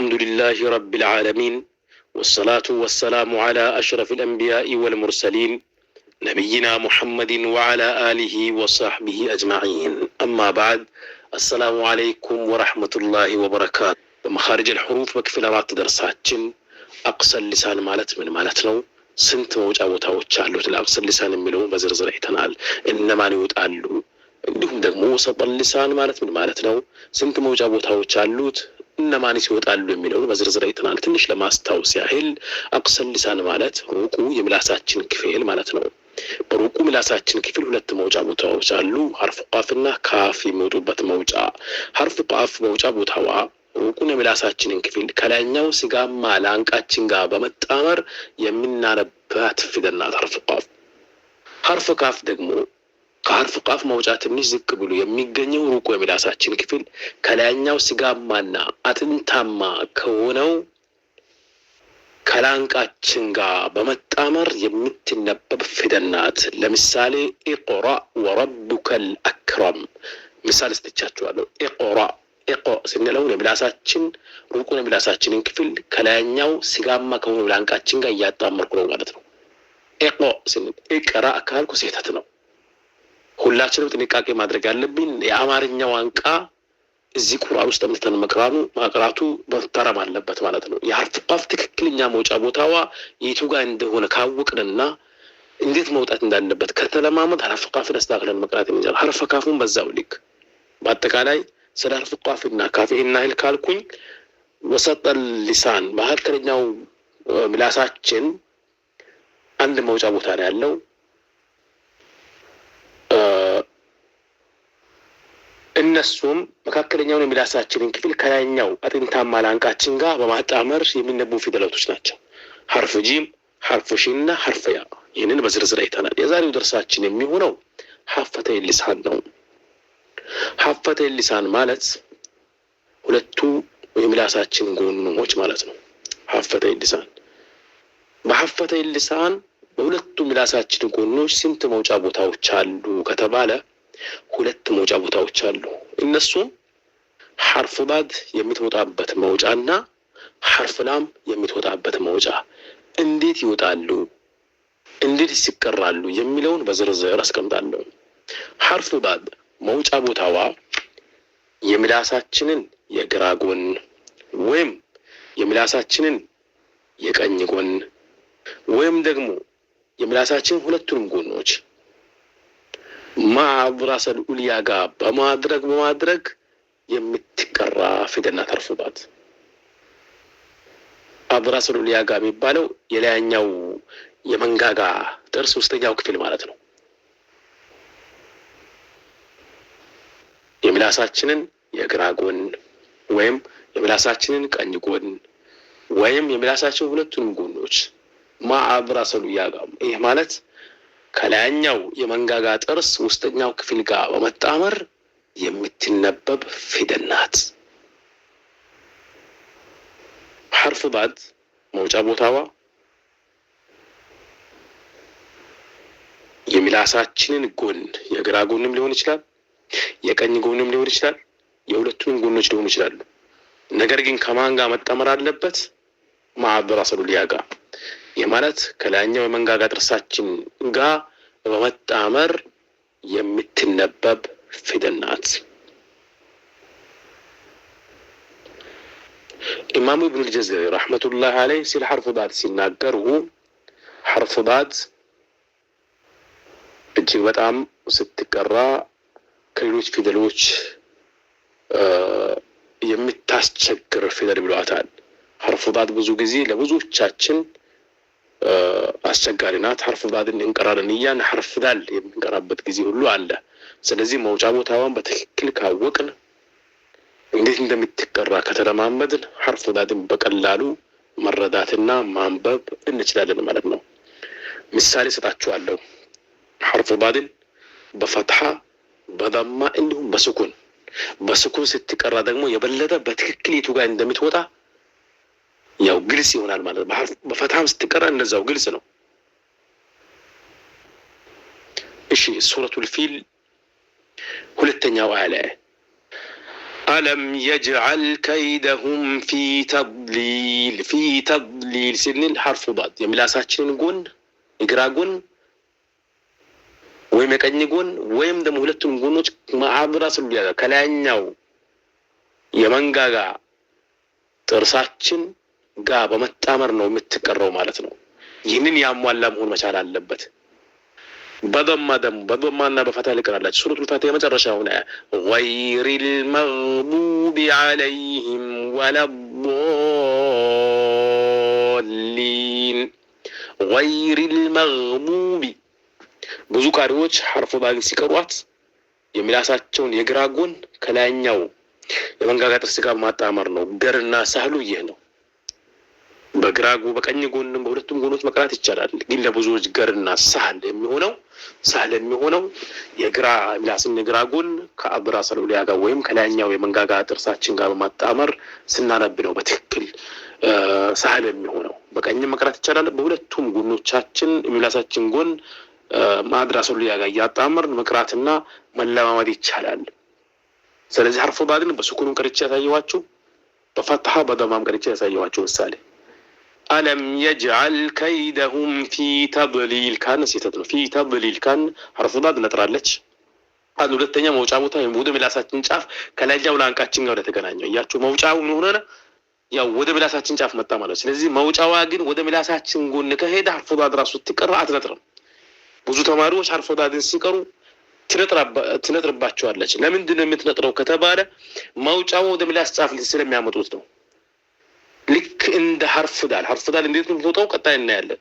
الحمد لله رب العالمين والصلاة والسلام على أشرف الأنبياء والمرسلين نبينا محمد وعلى آله وصحبه أجمعين أما بعد السلام عليكم ورحمة الله وبركاته بمخارج الحروف بكفل رات درساتين أقصى اللسان مالت من مالتنا سنت موجة وتاوتشالو الأقصى اللسان ملون بزرزر احتنال إنما نيوت ألو عندهم دقمو وسط اللسان مالت من مالتنا سنت موجة وتاوتشالوت إنما نسيوت ألو ملون بزرزر احتنال تنش لما استوسي هل أقصى اللسان مالت روكو يملاساتين كفيل مالتنا በሩቁ ምላሳችን ክፍል ሁለት መውጫ ቦታዎች አሉ ሐርፍ ቃፍና ካፍ የሚወጡበት መውጫ ሐርፍ ቃፍ መውጫ ቦታዋ ሩቁን ምላሳችንን ክፍል ከላይኛው ስጋማ ላንቃችን ጋር በመጣመር የምናነባት ፊደል ናት ሐርፍ ካፍ ደግሞ ከሐርፍ ቃፍ መውጫ ትንሽ ዝቅ ብሎ የሚገኘው ሩቁ የምላሳችን ክፍል ከላይኛው ስጋማና አጥንታማ ከሆነው ከላንቃችን ጋር በመጣመር የምትነበብ ፊደል ናት ለምሳሌ ኢቅራ ወረቡከል አክረም ምሳሌ ስተቻችኋለሁ ኢቅራ ስንለው ለምላሳችን ሩቁን ለምላሳችንን ክፍል ከላይኛው ስጋማ ከሆነው ላንቃችን ጋር እያጣመርኩ ነው ማለት ነው ኢቅራ ስንል ኢቅራ ካልኩ ስህተት ነው ሁላችንም ጥንቃቄ ማድረግ አለብን የአማርኛው አንቃ እዚህ ቁርአን ውስጥ ተመተን ማቅራቱ በተራም አለበት ማለት ነው የሐርፍ ቃፍ ትክክለኛ መውጫ ቦታዋ የቱ ጋር እንደሆነ ካወቅንና እንዴት መውጣት እንዳለበት ከተለማመድ ሐርፍ ቃፍን አስተካክለን መቅራት እንጀራ ሐርፍ ካፉን በዛው ልክ በአጠቃላይ ስለ ሐርፍ ቃፍና ካፍ ይሄን ያህል ካልኩኝ ወሰጠ ሊሳን መካከለኛው ምላሳችን አንድ መውጫ ቦታ ነው ያለው እነሱም መካከለኛውን የምላሳችንን ክፍል ከላይኛው አጥንታማ ላንቃችን ጋር በማጣመር የሚነበቡ ፊደላቶች ናቸው ሐርፍ ጂም ሐርፍ ሺንና ሐርፍ ያ ይህንን በዝርዝር አይተናል የዛሬው ደርሳችን የሚሆነው ሐፈተ ሊሳን ነው ሐፈተ ሊሳን ማለት ሁለቱ የምላሳችን ጎኖች ማለት ነው ሐፈተ ሊሳን በሐፈተ ሊሳን በሁለቱ ምላሳችን ጎኖች ስንት መውጫ ቦታዎች አሉ ከተባለ ሁለት መውጫ ቦታዎች አሉ እነሱም ሐርፍ ባድ የሚወጣበት መውጫና ሐርፍ ላም የሚወጣበት መውጫ እንዴት ይወጣሉ እንዴት ይስቀራሉ የሚለውን በዝርዝር አስቀምጣለሁ ሐርፍ ባድ መውጫ ቦታዋ የምላሳችንን የግራ ጎን ወይም የምላሳችንን የቀኝ ጎን ወይም ደግሞ የምላሳችን ሁለቱንም ጎኖች ማዕብራስ አልኡልያ ጋር በማድረግ የምትቀራ ፊደል ናት ሐርፍ ባድ አብራስ አልኡልያ ጋር የሚባለው የላይኛው የመንጋጋ ጥርስ ውስጠኛው ክፍል ማለት ነው የምላሳችንን የግራ ጎን ወይም የምላሳችንን ቀኝ ጎን ወይም የምላሳችን ሁለቱንም ጎኖች ማዕብራስ አልኡልያ ጋር ይሄ ማለት ከላይኛው የመንጋጋ ጥርስ ውስጠኛው ክፍል ጋር በመጣመር የምትነበብ ፊደል ናት ሐርፍ ባድ መውጫ ቦታዋ የምላሳችንን ጎን የግራ ጎንም ሊሆን ይችላል የቀኝ ጎንም ሊሆን ይችላል የሁለቱንም ጎኖች ሊሆኑ ይችላሉ ነገር ግን ከማን ጋር መጣመር አለበት ማዕብራስ አልኡልያ ጋር የማለት ከላይኛው የመንጋጋ ጥርሳችን ጋር በመጣመር የምትነበብ ፊደል ናት ኢማሙ ኢብኑ አልጀዘሪ ረህመቱላህ ዐለይሂ ሲል ሐርፍ ባድ ሲናገሩ ሐርፍ ባድ እጅግ በጣም ስትቀራ ከሌሎች ፊደሎች የምታስቸግር ፊደል ብለዋታል ሐርፍ ባድ ብዙ ጊዜ ለብዙዎቻችን አስቸጋሪ ናት ሐርፍ ባድን እንቀራለን ያን ሐርፍ ዳል የምንቀራበት ጊዜ ሁሉ አለ ስለዚህ መውጫ ቦታዋን በትክክል ካወቅን እንዴት እንደምትቀራ ከተለማመድን ሐርፍ ባድን በቀላሉ መረዳትና ማንበብ እንችላለን ማለት ነው ምሳሌ ሰጣችኋለሁ ሐርፍ ባድን በፈትሐ በደማ እንዲሁም በስኩን ስትቀራ ደግሞ የበለጠ በትክክል የቱ ጋር እንደምትወጣ ያው ግልጽ ይሆናል ማለት ነው በፈትሐም ስትቀራ እንደዛው ግልጽ ነው እሺ ሱረቱል ፊል ሁለተኛው አያ ألم يجعل كيدهم في تضليل في تضليل سنين حرف ضاد يملا ساتشين قون يقرا قون ويم يقني قون ويم دم هلتهم قونوش ما عبر أصل بيها كلانياو يمنغاغا ترساتشين قابا متامر نو متكررو مالتنو يهنين ياموالا مهون مشاعر اللبت بضم أنا بفتح لك على سورة الفاتحة مجرشة هنا غير المغضوب عليهم ولا الضالين غير المغضوب بزو كاروች حرف ضاد ሲቀሯት የሚላሳቸውን የግራ ጎን ከላይኛው የመንጋጋ ጥርስ ጋር ማጣመር ነው ገርና ሳህሉ ይሄ ነው በግራጉ በቀኝ ጎንም በሁለቱም ጎኖች መቅራት ይቻላል ግን ለብዙዎች ገርና ሳህል የሚሆነው የግራ ምላስን የግራ ጎን ከአብራ ሰሉሊያ ጋር ወይም ከላይኛው የመንጋጋ ጥርሳችን ጋር በማጣመር ስናነብ ነው በትክክል ሳህል የሚሆነው በቀኝ መቅራት ይቻላል በሁለቱም ጎኖቻችን ምላሳችን ጎን ማድራ ሰሉሊያ ጋር ያጣመርን መቅራትና መለማመድ ይቻላል ስለዚህ حرف ضادን በሱኩኑን ቀርጬ ያሳየዋችሁ በፈትሐ በደማም ቀርጬ ያሳየዋችሁ ምሳሌ ألم يجعل كيدهم في تضليل كان سيتدل في تضليل كان حرف ضاد نطرالچ አንዱ ሁለተኛ መውጫው ቦታ ወደ ምላሳችን ጫፍ ከላይኛው ላንቃችን ጋር ተገናኘው ያያችሁ መውጫው ምን ሆነ ያው ወደ ምላሳችን ጫፍ መጣ ማለት ስለዚህ መውጫዋ ግን ወደ ምላሳችን ጎን ከሄደ حرف ضاد ራሱ ትቀራ አትነጥርም ብዙ ተማሪዎች حرف ضادን ሲቀሩ ትነጥርባቸዋለች ለምንድን ነው የምትነጥረው ከተባለ መውጫው ወደ ምላስ ጫፍ ስለሚያመጡት ነው ልክ እንደ حرف ዳል እንዴት ነው የምትወጣው ቀጣይ እናያለን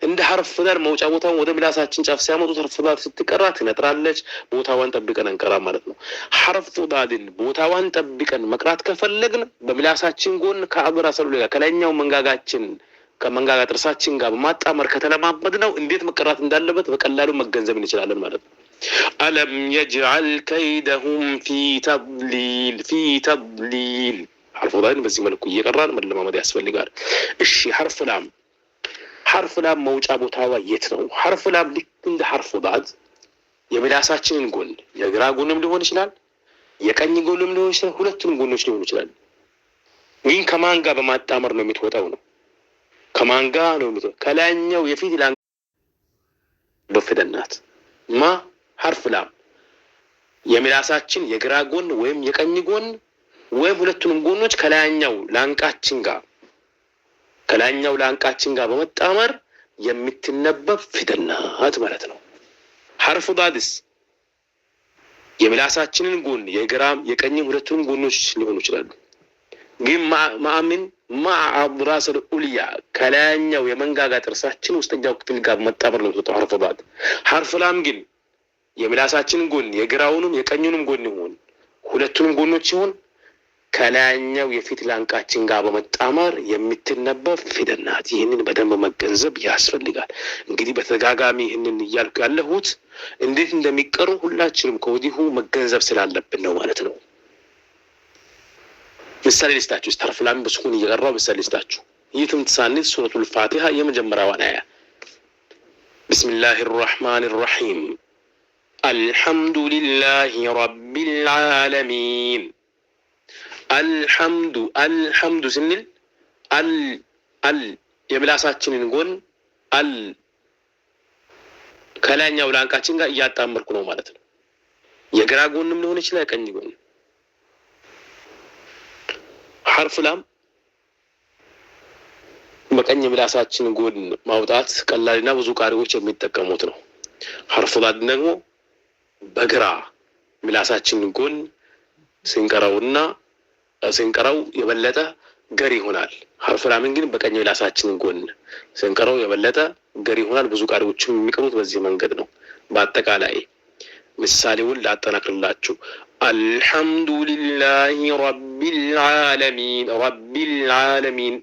እንደ حرف ዳል መውጫ ቦታው ወደ ምላሳችን ጫፍ ሲያመጡት حرف ዳል ስትቀራ ትነጥራለች ቦታዋን ጠብቀን እንቀራ ማለት ነው حرف ዳልን ቦታዋን ጠብቀን መቅራት ከፈለግን በምላሳችን ጎን ከአብራ ሰሉላ ከላይኛው መንጋጋችን ከመንጋጋ ጥርሳችን ጋር በማጣመር ከተለማመድ ነው እንዴት መቀራት እንዳለበት በቀላሉ መገንዘብ እንችላለን ማለት ነው ألم يجعل كيدهم في تضليل حرف ضاد በዚህ መልኩ እየቀራን መለማመድ ያስፈልጋል እሺ حرف لام መውጫ ቦታው የት ነው حرف لام ልክ እንደ حرف ضاد የምላሳችንን ጎን የግራ ጎንም ሊሆን ይችላል የቀኝ ጎንም ሊሆን ይችላል ሁለቱም ጎኖች ሊሆኑ ይችላል ግን ከማን ጋር በማጣመር ነው የምትወጣው ነው ከማን ጋር ነው የምትወጣው ከላይኛው የፊት ላን በፍደናት ማ حرف لام የምላሳችን የግራ ጎን ወይም የቀኝ ጎን ወይም ሁለቱንም ጎኖች ከላይኛው ላንቃችን ጋር በመጣመር የምትነበብ ፊደልናት ማለት ነው حرف ضادስ የምላሳችንን ጎን የግራም የቀኝ ሁለቱንም ጎኖች ሊሆኑ ይችላሉ ግን مع أضراس الأولياء ከላይኛው የመንጋጋ ጥርሳችን ውስጠኛው ክፍል ጋር መጣመር ነው حرف ضاد حرف لام ግን የምላሳችንን ጎን የግራውንም የቀኙንም ጎን ይሁን ሁለቱንም ጎኖች ይሁን ከላይኛው የፊት ላንቃችን ጋር በመጣመር የምትነበብ ፊደልናት ይህንን በደንብ መገንዘብ ያስፈልጋል እንግዲህ በተጋጋሚ ይህንን ይያልኩ ያለሁት እንዴት እንደሚቀሩ ሁላችንም ከወዲሁ መገንዘብ ስላለብን ነው ማለት ነው ምሳሌ ልስጣችሁ حرف لام በሱኩን እየቀራው ምሳሌ ልስጣችሁ ይህም ተሳኒት ሱረቱል ፋቲሃ የመጀመሪያው አያ بسم الله الرحمن الرحيم الحمد لله رب العالمين الحمد سنل የምላሳችንን ጎን ከላይኛው ላንቃችን ጋር እያጣመርኩ ነው ማለት ነው የግራ ጎንም ሊሆን ይችላል ቀኝ ጎን حرف لام በቀኝ ምላሳችን ጎን ማውጣት ቀላልና ብዙ ቃሪዎች የሚጠቀሙት ነው حرف ضاد ደግሞ በግራ ምላሳችን ጎን ስንቀራው የበለጠ ገር ይሆናል حرف لام ግን በቀኝ ምላሳችን ጎን ስንቀራው የበለጠ ገር ይሆናል ብዙ ቃሪዎችም የሚቀሩት በዚህ መንገድ ነው በአጠቃላይ ምሳሌውን ላጠናክርላችሁ الحمد لله رب العالمين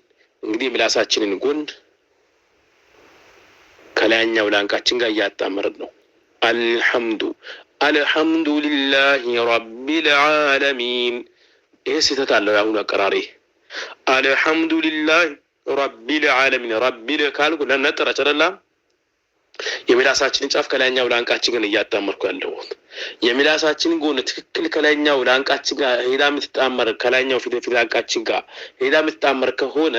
እንግዲህ ምላሳችንን ጎን ከላይኛው ላንቃችን ጋር ያጣመርን ነው الحمد لله رب العالمين ايه ستتعلم يا قراري الحمد لله رب العالمين رب ካልኩ ለነጥራ አይደለም የሚላሳችንን ጫፍ ከላይኛው ላንቃችን ጋር እያጣመርኩ ያለሁት የሚላሳችንን ጎን ትክክል ከላይኛው ላንቃችን ጋር ሄዳ የምትጣመር ከላይኛው ፊት ላንቃችን ጋር ሄዳ የምትጣመር ከሆነ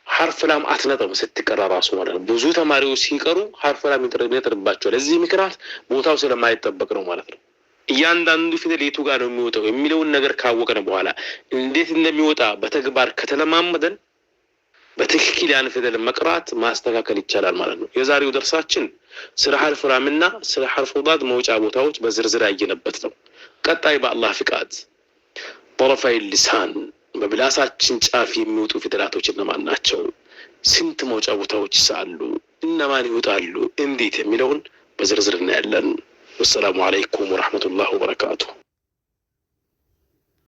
ሐርፍ ላም አትነጥም ስትቀራ ራሱ ማለት ነው። ብዙ ተማሪዎች ሲቀሩ ሐርፍ ላም ይነጥርባቸዋል። ለዚህ ምክንያት ቦታው ስለማይጠበቅ ነው ማለት ነው። እያንዳንዱ ፊደል የቱ ጋር ነው የሚወጣው የሚለውን ነገር ካወቀን በኋላ እንዴት እንደሚወጣ በተግባር ከተለማመደን በትክክል ያን ፊደል መቅራት ማስተካከል ይቻላል ማለት ነው። የዛሬው ደርሳችን ስለ ሐርፍ ላምና ስለ ሐርፍ ዳድ መውጫ ቦታዎች በዝርዝር ያየነበት ነው። ቀጣይ በአላህ ፍቃድ ጠረፋይ ሊሳን በምላሳችን ጫፍ የሚወጡ ፊደላቶች እነማን ናቸው? ስንት መውጫ ቦታዎች አሉ? እነማን ይወጣሉ? እንዴት የሚለውን በዝርዝር እናያለን። ወሰላሙ አለይኩም ወራህመቱላሂ ወበረካቱሁ።